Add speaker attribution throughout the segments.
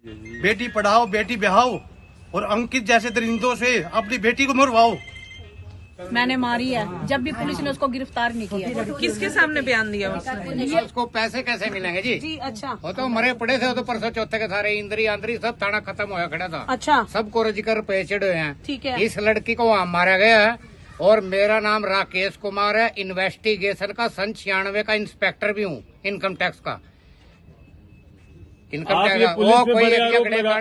Speaker 1: बेटी पढ़ाओ बेटी बहाओ और अंकित जैसे दरिंदों से अपनी बेटी को मरवाओ।
Speaker 2: मैंने मारी है, जब भी पुलिस ने उसको गिरफ्तार नहीं किया।
Speaker 3: किसके सामने बयान दिया उसने?
Speaker 4: उसको पैसे कैसे मिलेंगे जी?
Speaker 2: जी अच्छा।
Speaker 4: वो तो मरे पड़े थे, वो तो परसों चौथे के सारे इंद्री आंद्री सब थाना खत्म होया खड़ा था।
Speaker 2: अच्छा
Speaker 4: सबको रजिकर पे चढ़े हैं।
Speaker 2: ठीक है।
Speaker 4: इस लड़की को वहाँ मारा गया है और मेरा नाम राकेश कुमार है। इन्वेस्टिगेशन का सन 96 का इंस्पेक्टर भी हूँ, इनकम टैक्स का। इनकम टैक्स वो कोई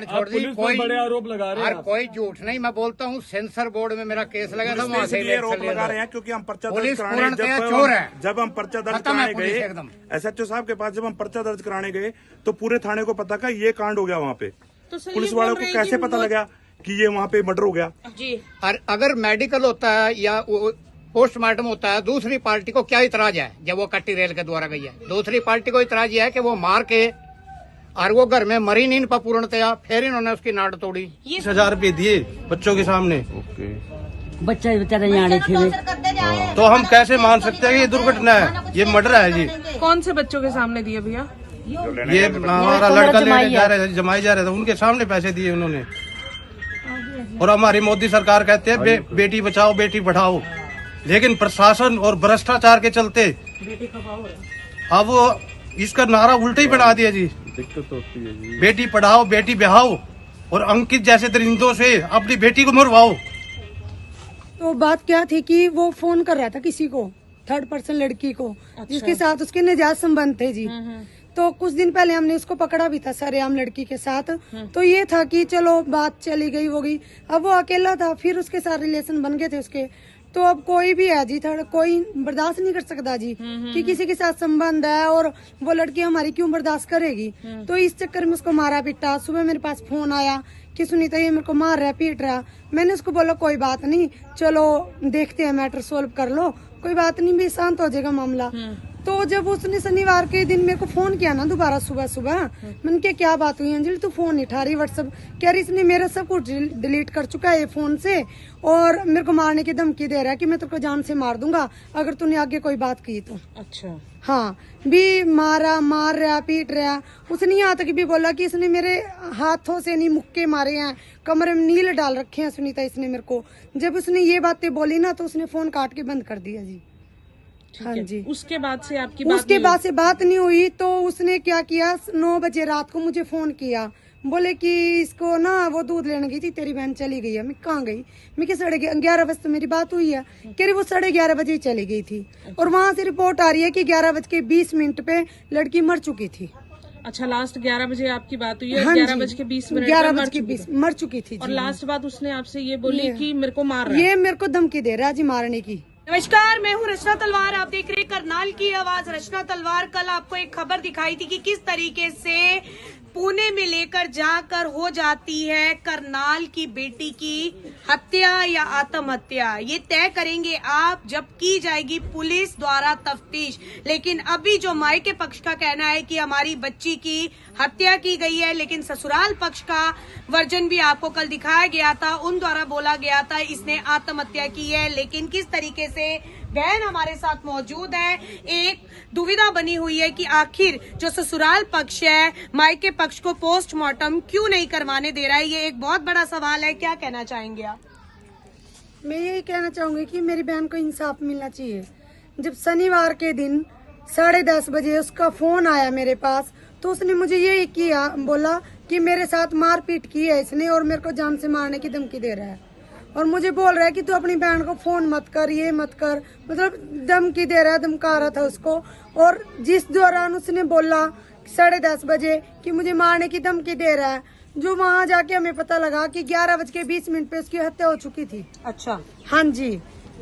Speaker 4: छोड़ दी, कोई बड़े आरोप लगा रहे हैं। और कोई झूठ नहीं, मैं बोलता हूँ सेंसर बोर्ड में मेरा केस लगा था, वहाँ से
Speaker 5: आरोप लगा रहे हैं क्योंकि हम पर्चा दर्ज
Speaker 4: पुलिस
Speaker 5: कराने
Speaker 4: पूर्णतया चोर है।
Speaker 5: जब हम पर्चा दर्ज कराने गए SHO साहब के पास, जब हम पर्चा दर्ज कराने गए तो पूरे थाने को पता का ये कांड हो गया वहाँ पे। पुलिस वालों को कैसे पता लगा कि ये वहाँ पे मर्डर हो गया?
Speaker 2: जी।
Speaker 4: और अगर मेडिकल होता है या पोस्टमार्टम होता है, दूसरी पार्टी को क्या इतराज है? जब वो कट्टी रेल के द्वारा गई है, दूसरी पार्टी को इतराज यह है कि वो मार के और वो घर में मरी नहीं पूर्णतया, फिर इन्होंने उसकी नाड़ तोड़ी।
Speaker 1: 20,000 रुपए दिए बच्चों के सामने।
Speaker 6: बच्चा बेचारे यहाँ थे,
Speaker 1: तो हम कैसे मान सकते हैं कि ये दुर्घटना है, ये मर्डर है जी।
Speaker 3: कौन से बच्चों के सामने दिए भैया?
Speaker 1: ये हमारा लड़का लेने जा रहा था, जमाई जा रहा था, उनके सामने पैसे दिए उन्होंने। और हमारी मोदी सरकार कहते हैं बेटी बचाओ बेटी पढ़ाओ, लेकिन प्रशासन और भ्रष्टाचार के चलते अब वो इसका नारा उल्टा ही बना दिया जी। दिक्कत होती है जी। बेटी पढ़ाओ बेटी बहाओ और अंकित जैसे दरिंदों से अपनी बेटी को मरवाओ।
Speaker 7: तो बात क्या थी कि वो फोन कर रहा था किसी को, थर्ड पर्सन लड़की को। अच्छा। जिसके साथ उसके नाजायज संबंध थे जी। तो कुछ दिन पहले हमने इसको पकड़ा भी था सरेआम लड़की के साथ। तो ये था कि चलो बात चली गई वो गई। अब वो अकेला था, फिर उसके साथ रिलेशन बन गए थे उसके। तो अब कोई भी है जी, थोड़ा कोई बर्दाश्त नहीं कर सकता जी कि किसी के साथ संबंध है और वो लड़की हमारी क्यों बर्दाश्त करेगी। तो इस चक्कर में उसको मारा पीटा। सुबह मेरे पास फोन आया कि सुनीता ये मेरे को मार रहा पीट रहा। मैंने उसको बोला कोई बात नहीं, चलो देखते हैं, मैटर सोल्व कर लो, कोई बात नहीं, भी शांत हो जाएगा मामला। तो जब उसने शनिवार के दिन मेरे को फोन किया ना दोबारा सुबह, मैंने कहा क्या बात हुई अंजलि, तू फोन नहीं उठा रही, व्हाट्सएप कह रही इसने मेरा सब कुछ डिलीट कर चुका है ये फोन से और मेरे को मारने की धमकी दे रहा है कि मैं तेरे को जान से मार दूंगा अगर तूने आगे कोई बात की तो।
Speaker 3: अच्छा।
Speaker 7: हाँ, भी मार रहा पीट रहा। उसने यहाँ तक भी बोला कि इसने मेरे हाथों से नहीं मुक्के मारे हैं, कमरे में नील डाल रखे हैं सुनीता इसने मेरे को। जब उसने ये बातें बोली ना तो उसने फोन काट के बंद कर दिया जी। हाँ जी।
Speaker 3: उसके बाद से आपकी
Speaker 7: बात नहीं हुई। तो उसने क्या किया, 9 बजे रात को मुझे फोन किया, बोले कि इसको ना वो दूध लेने गई थी, तेरी बहन चली गई है। मैं कहाँ गई? मैं क्या 11:30 बजे तो मेरी बात हुई है। कह रही वो 11:30 बजे चली गई थी और वहाँ से रिपोर्ट आ रही है कि 11:20 पे लड़की मर चुकी थी।
Speaker 3: अच्छा, लास्ट 11 बजे आपकी बात हुई है?
Speaker 7: हाँ
Speaker 3: 11:20
Speaker 7: मर चुकी थी।
Speaker 3: और लास्ट बात उसने आपसे ये बोली कि मेरे को मार रहा है।
Speaker 7: ये मेरे को धमकी दे रहा है जी मारने की।
Speaker 2: नमस्कार, मैं हूं रचना तलवार, आप देख रहे करनाल की आवाज। रचना तलवार, कल आपको एक खबर दिखाई थी कि किस तरीके से पुणे में लेकर जाकर हो जाती है करनाल की बेटी की हत्या या आत्महत्या। ये तय करेंगे आप जब की जाएगी पुलिस द्वारा तफ्तीश। लेकिन अभी जो माई के पक्ष का कहना है कि हमारी बच्ची की हत्या की गई है, लेकिन ससुराल पक्ष का वर्जन भी आपको कल दिखाया गया था, उन द्वारा बोला गया था इसने आत्महत्या की है। लेकिन किस तरीके से बहन हमारे साथ मौजूद है, एक दुविधा बनी हुई है कि आखिर जो ससुराल पक्ष है मायके पक्ष को पोस्टमार्टम क्यों नहीं करवाने दे रहा है, ये एक बहुत बड़ा सवाल है। क्या कहना चाहेंगे आप?
Speaker 7: मैं यही कहना चाहूंगी कि मेरी बहन को इंसाफ मिलना चाहिए। जब शनिवार के दिन 10:30 बजे उसका फोन आया मेरे पास तो उसने मुझे यही किया, बोला कि मेरे साथ मारपीट की है इसने और मेरे को जान से मारने की धमकी दे रहा है और मुझे बोल रहा है कि तू अपनी बहन को फोन मत कर, ये मत कर, मतलब धमकी दे रहा है, धमका रहा था उसको। और जिस दौरान उसने बोला 10:30 बजे कि मुझे मारने की धमकी दे रहा है, जो वहाँ जाके हमें पता लगा कि 11:20 पे उसकी हत्या हो चुकी थी।
Speaker 2: अच्छा।
Speaker 7: हाँ जी,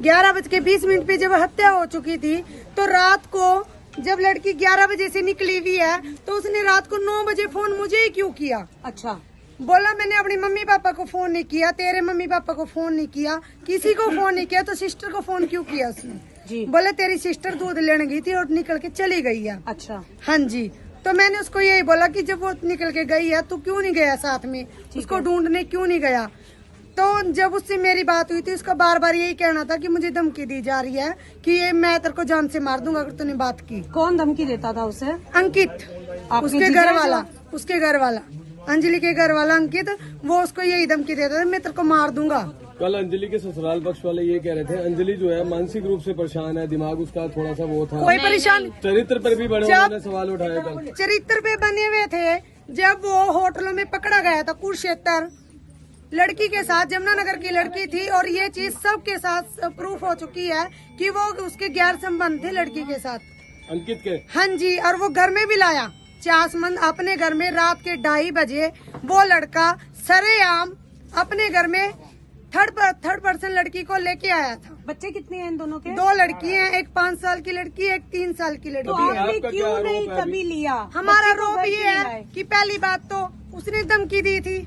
Speaker 7: 11:20 पे जब हत्या हो चुकी थी तो रात को जब लड़की 11 बजे से निकली हुई है तो उसने रात को 9 बजे फोन मुझे ही क्यों किया?
Speaker 2: अच्छा।
Speaker 7: बोला मैंने अपनी मम्मी पापा को फोन नहीं किया, तेरे मम्मी पापा को फोन नहीं किया, किसी को फोन नहीं किया, तो सिस्टर को फोन क्यों किया उसने? जी। बोले तेरी सिस्टर दूध लेने गई थी और निकल के चली गई है।
Speaker 2: अच्छा।
Speaker 7: हाँ जी। तो मैंने उसको यही बोला कि जब वो निकल के गई है तो क्यों नहीं गया साथ में, उसको ढूंढने क्यों नहीं गया? तो जब उससे मेरी बात हुई थी उसका बार बार यही कहना था कि मुझे धमकी दी जा रही है कि ये मैं तेरे को जान से मार दूंगा अगर तूने बात की।
Speaker 2: कौन धमकी देता था उसे?
Speaker 7: अंकित, उसके घर वाला। अंजलि के घर वाला अंकित, वो उसको यही धमकी देता था, मैं तेरे को मार दूंगा।
Speaker 8: कल अंजलि के ससुराल पक्ष वाले ये कह रहे थे अंजलि जो है मानसिक रूप से परेशान है, दिमाग उसका थोड़ा सा वो था।
Speaker 7: कोई परेशान,
Speaker 8: चरित्र पर भी बड़े उन्होंने सवाल उठाया कल।
Speaker 7: चरित्र पे बने हुए थे जब वो होटलों में पकड़ा गया था कुरुक्षेत्र, लड़की के साथ, जमुनानगर की लड़की थी, और ये चीज सबके साथ प्रूफ हो चुकी है कि वो उसके गैर संबंध थे लड़की के साथ,
Speaker 8: अंकित के।
Speaker 7: हाँ जी, और वो घर में भी लाया चासमंद अपने घर में, रात के 2:30 बजे वो लड़का सरेआम अपने घर में थर्ड पर्सन लड़की को लेके आया था।
Speaker 2: बच्चे कितने हैं इन दोनों के?
Speaker 7: 2 लड़की हैं, एक 5 साल की लड़की, एक 3 साल की लड़की।
Speaker 2: तो आपने क्यों नहीं कभी लिया?
Speaker 7: हमारा आरोप ये है कि पहली बात तो उसने धमकी दी थी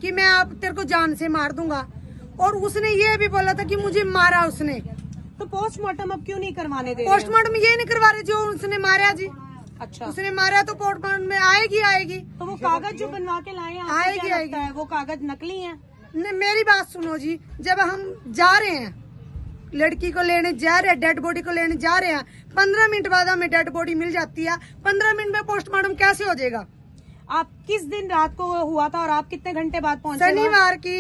Speaker 7: कि मैं आप तेरे को जान से मार दूंगा, और उसने ये भी बोला था कि मुझे मारा उसने।
Speaker 2: तो पोस्टमार्टम अब क्यों नहीं करवाने दे?
Speaker 7: पोस्टमार्टम ये नहीं करवा रहे जो उसने मारा जी।
Speaker 2: अच्छा,
Speaker 7: उसने मारा तो पोस्टमार्टम में आएगी।
Speaker 2: तो वो कागज जो बनवा के लाए हैं, आपको
Speaker 7: आएगी,
Speaker 2: क्या
Speaker 7: आएगी।
Speaker 2: लगता है वो कागज नकली हैं?
Speaker 7: मेरी बात सुनो जी, जब हम जा रहे हैं लड़की को लेने जा रहे हैं, डेड बॉडी को लेने जा रहे हैं, 15 मिनट बाद हमें डेड बॉडी मिल जाती है, 15 मिनट में पोस्टमार्टम कैसे हो जाएगा?
Speaker 2: आप किस दिन रात को हुआ था और आप कितने घंटे बाद पहुंचे?
Speaker 7: शनिवार की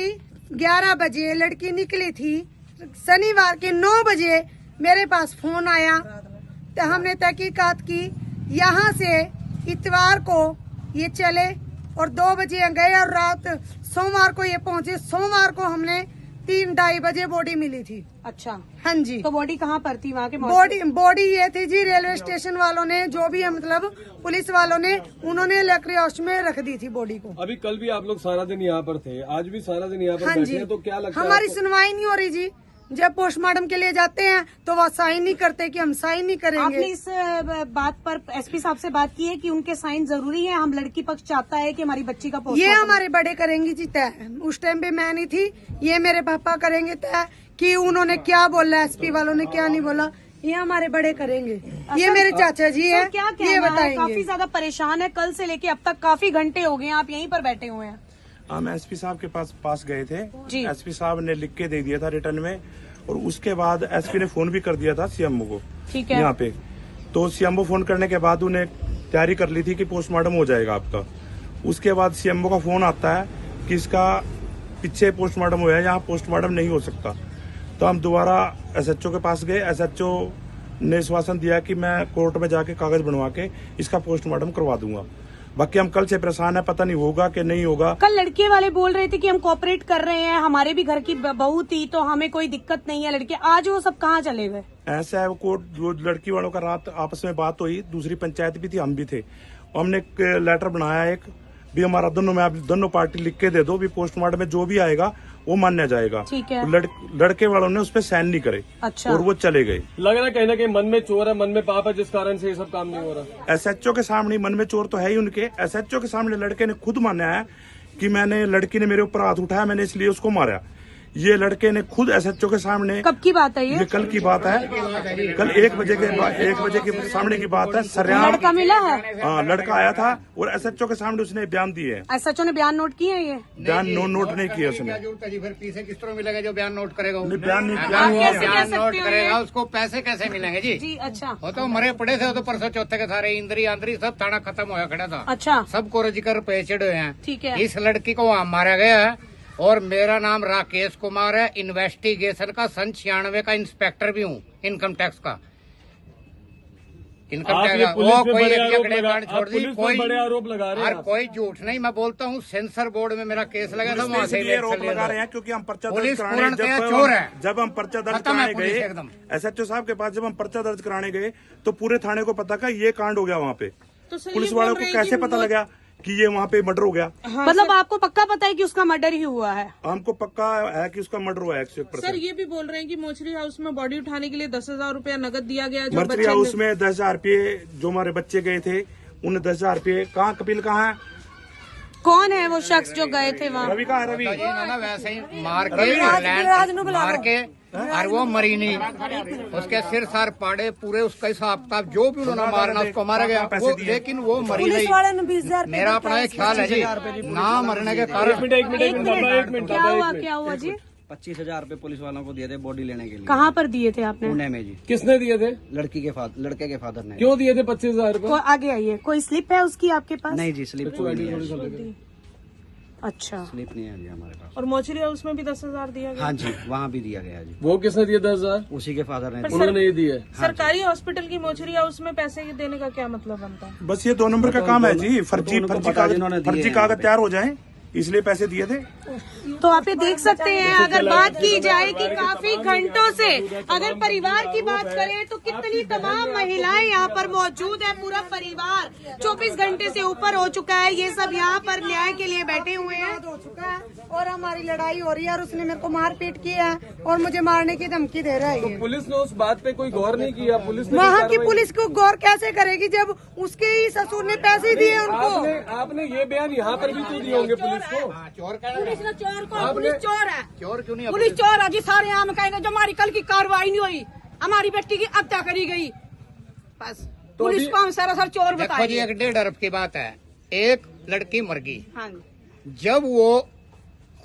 Speaker 7: 11 बजे लड़की निकली थी, शनिवार के 9 बजे मेरे पास फोन आया, तो हमने तहकीकात की, यहाँ से इतवार को ये चले और 2 बजे गए, और रात सोमवार को ये पहुंचे। सोमवार को हमने 3-2:30 बजे बॉडी मिली थी।
Speaker 2: अच्छा,
Speaker 7: हाँ जी।
Speaker 2: तो बॉडी कहाँ पर थी वहाँ के?
Speaker 7: बॉडी ये थी जी, रेलवे स्टेशन वालों ने, जो भी है मतलब पुलिस वालों ने, उन्होंने लकड़ी हाउस में रख दी थी बॉडी को।
Speaker 8: अभी कल भी आप लोग सारा दिन यहाँ पर थे, आज भी सारा दिन यहाँ पर
Speaker 7: हाँ
Speaker 8: बैठे
Speaker 7: जी।
Speaker 8: हैं, तो क्या लगता है
Speaker 7: हमारी
Speaker 8: आपको?
Speaker 7: सुनवाई नहीं हो रही जी। जब पोस्टमार्टम के लिए जाते हैं तो वो साइन नहीं करते कि हम साइन नहीं
Speaker 2: आपने
Speaker 7: करेंगे।
Speaker 2: इस बात पर एसपी साहब से बात की है कि उनके साइन जरूरी है? हम लड़की पक्ष चाहता है कि हमारी बच्ची का
Speaker 7: ये
Speaker 2: पोस्टमार्टम।
Speaker 7: हमारे बड़े करेंगी जी तय, उस टाइम पे मैं नहीं थी, ये मेरे पापा करेंगे तय कि उन्होंने क्या बोला, एसपी वालों ने क्या नहीं बोला, ये हमारे बड़े करेंगे। ये मेरे चाचा जी है,
Speaker 2: क्या
Speaker 7: ये
Speaker 2: कहना है?
Speaker 7: बताएंगे।
Speaker 2: काफी ज्यादा परेशान है, कल से लेके अब तक काफी घंटे हो गए हैं, आप यहीं पर बैठे हुए हैं।
Speaker 5: हम एसपी साहब के पास गए थे
Speaker 2: जी।
Speaker 5: एसपी साहब ने लिख के दे दिया था रिटर्न में, और उसके बाद एसपी ने फोन भी कर दिया था सीएमओ को।
Speaker 2: ठीक है।
Speaker 5: यहाँ पे तो सीएमओ फोन करने के बाद उन्हें तैयारी कर ली थी कि पोस्टमार्टम हो जाएगा आपका। उसके बाद सीएमओ का फोन आता है कि इसका पीछे पोस्टमार्टम हुआ है, यहाँ पोस्टमार्टम नहीं हो सकता। तो हम दोबारा एसएचओ के पास गए, एसएचओ ने आश्वासन दिया कि मैं कोर्ट में जाके कागज बनवा के इसका पोस्टमार्टम करवा दूंगा। बाकी हम कल से परेशान है, पता नहीं होगा कि नहीं होगा।
Speaker 2: कल लड़के वाले बोल रहे थे कि हम कोऑपरेट कर रहे हैं, हमारे भी घर की बहू थी तो हमें कोई दिक्कत नहीं है। लड़के आज वो सब कहाँ चले गए?
Speaker 5: ऐसा है, वो कोर्ट जो लड़की वालों का रात आपस में बात हुई, दूसरी पंचायत भी थी, हम भी थे, हमने एक लेटर बनाया एक भी, हमारा दोनों में आप दोनों पार्टी लिख के दे दो भी, पोस्टमार्टम में जो भी आएगा वो मान्य जाएगा।
Speaker 2: ठीक है।
Speaker 5: लड़के वालों ने उस पर साइन नहीं करे।
Speaker 2: अच्छा।
Speaker 5: और वो चले गए।
Speaker 8: लग रहा है कहीं ना कहीं मन में चोर है, मन में पाप है, जिस कारण से ये सब काम नहीं हो रहा।
Speaker 5: एसएचओ के सामने मन में चोर तो है ही उनके। एसएचओ के सामने लड़के ने खुद माना है कि लड़की ने मेरे ऊपर हाथ उठाया, मैंने इसलिए उसको मारा। ये लड़के ने खुद एसएचओ के सामने।
Speaker 2: कब की बात है
Speaker 5: ये कल की बात है, कल 1 बजे के सामने की बात है। सरेआम
Speaker 2: लड़का मिला है?
Speaker 5: हाँ, लड़का आया था और एसएचओ के सामने उसने बयान दिए।
Speaker 2: एसएचओ ने बयान नोट किए हैं? ये
Speaker 5: बयान नोट नहीं किया उसने।
Speaker 4: फिर पीछे किस तरह मिलेगा जो बयान नोट करेगा?
Speaker 5: बयान नहीं
Speaker 2: आप कैसे कह
Speaker 4: बयान
Speaker 2: सकते
Speaker 4: नोट
Speaker 2: हो
Speaker 4: करेगा,
Speaker 2: ये?
Speaker 4: उसको पैसे कैसे मिलेंगे जी?
Speaker 2: जी अच्छा।
Speaker 4: वो तो मरे पड़े थे, वो तो परसों चौथे के सारे इंद्री आंद्री सब थाना खत्म होया खड़ा था।
Speaker 2: अच्छा,
Speaker 4: सबको रजिकर पेचड़ हुए हैं।
Speaker 2: ठीक है।
Speaker 4: इस लड़की को वहाँ मारा गया है, और मेरा नाम राकेश कुमार है, इन्वेस्टिगेशन का सन 96 का इंस्पेक्टर भी हूँ, इनकम टैक्स का। इनकम
Speaker 8: आप ये
Speaker 4: टैक्स
Speaker 8: पुलिस पे
Speaker 4: कोई
Speaker 8: बड़े आरोप
Speaker 4: अगले
Speaker 8: लगा-
Speaker 4: कांड छोड़
Speaker 8: आप
Speaker 4: दी,
Speaker 8: पुलिस पे बड़े आरोप लगा रहे हैं
Speaker 4: और
Speaker 8: आप।
Speaker 4: कोई झूठ नहीं, मैं बोलता हूँ सेंसर बोर्ड में मेरा केस लगा था, वहाँ से
Speaker 5: इसलिए आरोप लगा रहे हैं क्योंकि हम पर्चा दर्ज
Speaker 4: पुलिस
Speaker 5: कराने
Speaker 4: पूर्णतया चोर है।
Speaker 5: जब हम पर्चा दर्ज
Speaker 4: खत्म है
Speaker 5: कराने
Speaker 4: पुलिस
Speaker 5: गए
Speaker 4: एकदम।
Speaker 5: एसएचओ साहब के पास जब हम पर्चा दर्ज कराने गए तो पूरे थाने को पता का ये कांड हो गया वहाँ पे।
Speaker 3: तो सर
Speaker 5: पुलिस
Speaker 3: ये
Speaker 5: वालों
Speaker 3: बोल
Speaker 5: को
Speaker 3: रहे
Speaker 5: कैसे
Speaker 3: हैं कि
Speaker 5: पता लगा कि ये वहाँ पे मर्डर हो गया?
Speaker 2: मतलब आपको पक्का पता है कि उसका मर्डर ही हुआ है?
Speaker 5: हमको पक्का है कि उसका मर्डर हुआ है 101%।
Speaker 3: सर ये भी बोल रहे हैं कि मोचरी हाउस में बॉडी उठाने के लिए 10,000 रुपया नगद दिया गया। जो
Speaker 5: मर्चरी
Speaker 3: बच्चे
Speaker 5: हाउस में 10,000 रुपये जो हमारे बच्चे गए थे, उन 10,000 रुपये कहाँ, कपिल कहाँ है,
Speaker 2: कौन है वो शख्स जो गए थे वहाँ?
Speaker 5: रवि कहाँ है? रवि
Speaker 4: जी ना वैसे ही मार के मार के और वो मरी नहीं, उसके सिर सार पाड़े पूरे, उसका हिसाब किताब जो भी उन्होंने मारना उसको मारा गया, लेकिन वो मरी नहीं। मेरा अपना एक ख्याल है जी, ना मरने के कारण।
Speaker 2: एक मिनट क्या हुआ जी?
Speaker 9: 25,000 रुपए पुलिस वालों को दिए थे बॉडी लेने के लिए।
Speaker 2: कहाँ पर दिए थे आपने?
Speaker 9: पुणे में जी।
Speaker 8: किसने दिए थे?
Speaker 9: लड़के के फादर ने।
Speaker 8: क्यों दिए थे 25,000 रुपए?
Speaker 2: आगे आइए, कोई स्लिप है उसकी आपके पास?
Speaker 9: नहीं जी, स्लिप कोई नहीं है।
Speaker 2: अच्छा,
Speaker 9: स्लिप नहीं है जी हमारे पास।
Speaker 3: और मोचरी हाउस में भी 10,000 दिया गया।
Speaker 9: हाँ जी, वहाँ भी दिया गया जी।
Speaker 8: वो किसने दिया 10,000?
Speaker 9: उसी के फादर ने
Speaker 3: पर
Speaker 9: दिया।
Speaker 8: उन्होंने ये दिया।
Speaker 3: सरकारी हॉस्पिटल की मोचरी हाउस में पैसे देने का क्या मतलब बनता है?
Speaker 5: बस ये 2 नंबर का काम है जी, फर्जी
Speaker 9: उनको
Speaker 5: फर्जी
Speaker 9: पता जिन्होंने
Speaker 5: कागज
Speaker 9: दिए
Speaker 5: फर्जी
Speaker 9: हैं
Speaker 5: कागज
Speaker 9: यहाँ पे।
Speaker 5: तैयार हो जाए, इसलिए पैसे दिए थे।
Speaker 2: तो आप ये देख सकते हैं, अगर बात की जाए कि काफी घंटों से, अगर परिवार की बात करें तो कितनी तमाम महिलाएं यहाँ पर मौजूद है। पूरा परिवार 24 घंटे से ऊपर हो चुका है, ये सब यहाँ पर न्याय के लिए बैठे हुए हैं।
Speaker 7: हो चुका है और हमारी लड़ाई हो रही है और उसने मेरे को मारपीट की है और मुझे मारने की धमकी दे रहा है ये।
Speaker 8: पुलिस ने उस बात पे कोई गौर नहीं किया? पुलिस ने
Speaker 7: वहाँ की पुलिस को गौर कैसे करेगी जब उसके ही ससुर ने पैसे दिए उनको?
Speaker 8: आपने ये बयान यहाँ पर भी तो दिए होंगे पुलिस को।
Speaker 4: चोर का
Speaker 10: पुलिस ने चोर को,
Speaker 8: आपने-
Speaker 10: पुलिस चोर है,
Speaker 4: चोर क्यों नहीं?
Speaker 10: पुलिस चोर है जी। सारे आम कहेंगे जो हमारी कल की कार्रवाई नहीं हुई, हमारी बेटी की हत्या करी गई, बस
Speaker 8: तो
Speaker 10: पुलिस
Speaker 8: अभी-
Speaker 10: को हम सरासर चोर
Speaker 4: देखो जी,
Speaker 10: बताएंगे।
Speaker 4: 1.5 अरब की बात है। एक लड़की मर गई,
Speaker 2: हाँ,
Speaker 4: जब वो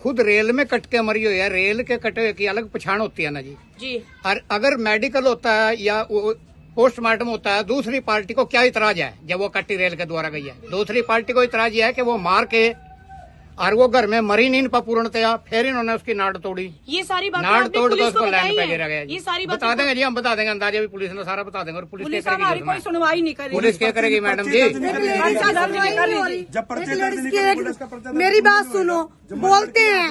Speaker 4: खुद रेल में कट के मरी हुई है, रेल के कटे हुए की अलग पहचान होती है ना जी।
Speaker 2: जी,
Speaker 4: और अगर मेडिकल होता है या पोस्टमार्टम होता है, दूसरी पार्टी को क्या इतराज है जब वो कट्टी रेल के द्वारा गई है? दूसरी पार्टी को इतराज यह है कि वो मार के और वो घर में मरी नहीं पूर्णतया, फिर इन्होंने उसकी नाड़ तोड़ी,
Speaker 2: ये सारी बातें
Speaker 4: नाड़
Speaker 2: आपने
Speaker 4: तोड़ के
Speaker 2: पुलिस को
Speaker 4: उसको लैंड
Speaker 2: बताई
Speaker 4: पे
Speaker 2: है?
Speaker 4: गिरा गया
Speaker 2: ये
Speaker 4: जी।
Speaker 2: सारी
Speaker 4: बता
Speaker 2: बातें
Speaker 4: देंगे जी, हम बता देंगे, अंदाजा भी पुलिस ने सारा बता देंगे। और पुलिस
Speaker 10: पुलिस
Speaker 4: क्या
Speaker 10: हमारी
Speaker 4: करेगी?
Speaker 10: कोई सुनवाई नहीं करेगी।
Speaker 4: पुलिस क्या करेगी मैडम जी?
Speaker 7: मेरी बात सुनो, बोलते हैं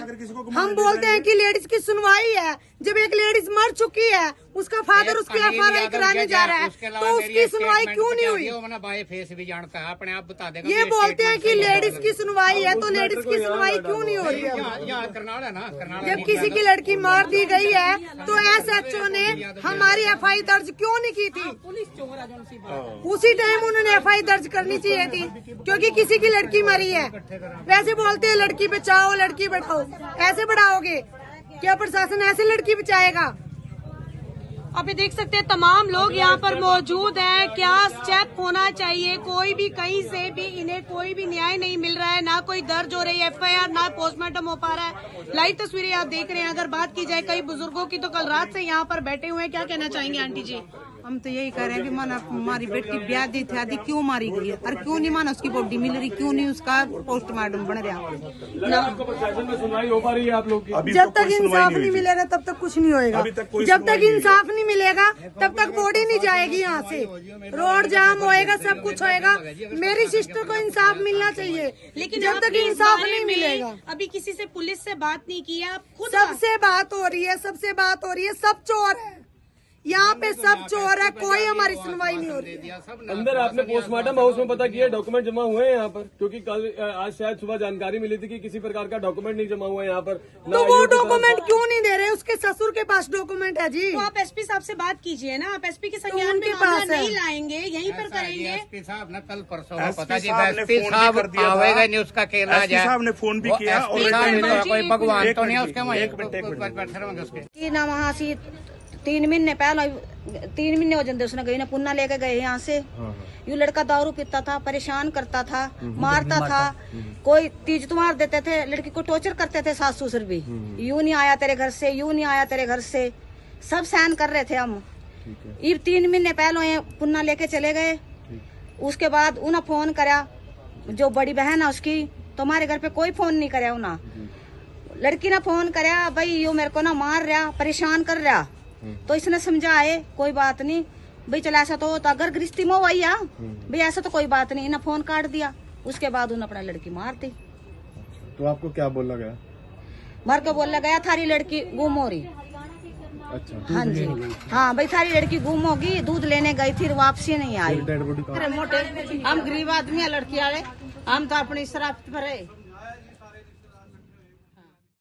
Speaker 7: हम बोलते हैं कि लेडीज की सुनवाई है। जब एक लेडीज मर चुकी है, उसका फादर उसकी FIR कराने जा रहा है, तो उसकी सुनवाई क्यों नहीं हुई?
Speaker 4: बाय फेस भी जानता है, अपने आप बता देगा।
Speaker 7: ये बोलते हैं कि लेडीज की सुनवाई है, तो लेडीज की सुनवाई क्यों नहीं हो रही है?
Speaker 4: यहाँ करनाल है ना, करनाल
Speaker 7: जब किसी की लड़की मार दी गई है तो SHO ने हमारी FI दर्ज क्यों नहीं की थी? उसी टाइम उन्होंने FI दर्ज करनी चाहिए थी, क्योंकि किसी की लड़की मरी है। वैसे बोलते हैं लड़की बचाओ लड़की बढ़ाओ, ऐसे बढ़ाओगे क्या प्रशासन ऐसे लड़की बचाएगा?
Speaker 2: आप ये देख सकते हैं, तमाम लोग यहाँ पर मौजूद हैं। क्या स्टेप होना चाहिए? कोई भी कहीं से भी इन्हें कोई भी न्याय नहीं मिल रहा है, ना कोई दर्ज हो रही है FIR, ना पोस्टमार्टम हो पा रहा है। लाइव तस्वीरें आप देख रहे हैं। अगर बात की जाए कई बुजुर्गों की, तो कल रात से यहाँ पर बैठे हुए हैं। क्या कहना चाहेंगे आंटी जी?
Speaker 11: हम तो यही कह रहे हैं कि माना हमारी बेटी ब्याह दी थी, आदि क्यों मारी गई है और क्यों नहीं माना उसकी बॉडी मिल रही, क्यों नहीं उसका पोस्टमार्टम बन रहा?
Speaker 8: आपको प्रशासन में सुनवाई हो पा रही है आप लोग की?
Speaker 7: जब तक इंसाफ नहीं मिलेगा तब तक कुछ नहीं होएगा। जब तक इंसाफ नहीं मिलेगा तब तक बॉडी नहीं जाएगी यहाँ से। रोड जाम होएगा, सब कुछ होएगा। मेरी सिस्टर को इंसाफ मिलना चाहिए,
Speaker 2: लेकिन
Speaker 7: जब तक
Speaker 2: आपने इस
Speaker 7: इंसाफ
Speaker 2: बारे
Speaker 7: नहीं
Speaker 2: में
Speaker 7: मिलेगा।
Speaker 2: अभी किसी से, पुलिस से बात नहीं की है? आप खुद
Speaker 7: सबसे बात हो रही है, सबसे बात हो रही है। सब चोर है यहाँ पे, सब चोर है, कोई हमारी सुनवाई नहीं हो रही।
Speaker 8: अंदर आपने पोस्टमार्टम हाउस में पता किया डॉक्यूमेंट जमा हुए हैं यहाँ पर? क्योंकि कल आज शायद सुबह जानकारी मिली थी कि किसी प्रकार का डॉक्यूमेंट नहीं जमा हुआ है यहाँ पर।
Speaker 7: तो वो डॉक्यूमेंट क्यों नहीं दे रहे? उसके ससुर के पास डॉक्यूमेंट है जी।
Speaker 2: तो आप SP साहब से बात कीजिए ना। आप SP के संज्ञान
Speaker 7: उनके
Speaker 2: में मामला
Speaker 7: पास है।
Speaker 2: नहीं लाएंगे, यहीं पर करेंगे।
Speaker 4: SP साहब ने कल परसों
Speaker 5: SP
Speaker 4: पता जी,
Speaker 5: साहब ने
Speaker 4: SP
Speaker 5: फोन भी
Speaker 4: साहब
Speaker 5: कर दिया था।
Speaker 4: आवेगा नहीं, उसका केला
Speaker 5: SP साहब ने फोन भी किया और
Speaker 4: कोई भगवान तो नहीं है उसके वहाँ।
Speaker 5: एक मिनट।
Speaker 4: बैठे रहेंगे उसके।
Speaker 10: कि ना वहाँ से 3 महीने पहले, 3 महीने हो जाते उसने गई ना, पुन्ना लेके गए यहाँ से। ये लड़का दारू पीता था, परेशान करता था, मारता था, कोई तीज त्योहार देते थे, लड़की को टॉर्चर करते थे सास ससुर भी। यूं नहीं आया तेरे घर से, यूं नहीं आया तेरे घर से, सब सहन कर रहे थे हम। ये 3 महीने पहले ये पुन्ना लेके चले गए। उसके बाद उन्हें फोन करा, जो बड़ी बहन है उसकी, तो हमारे घर पे कोई फोन नहीं कराया उन्हें। लड़की ने फोन कराया, भाई यो मेरे को ना मार रहा, परेशान कर रहा। तो इसने समझाए कोई बात नहीं भाई, चल ऐसा तो अगर गृहस्थी में वही है भाई, ऐसा तो कोई बात नहीं। इन्हें फोन काट दिया। उसके बाद उन्हें अपना लड़की मार दी।
Speaker 8: तो आपको क्या बोला गया?
Speaker 10: मर के बोला गया थारी लड़की गुम हो रही।
Speaker 8: अच्छा,
Speaker 10: हाँ जी, हाँ भाई थारी लड़की गुम होगी, दूध लेने गई थी, वापसी नहीं आई।
Speaker 11: अरे मोटे हम गरीब आदमी है, लड़की वाले, हम तो अपनी शराब पर है।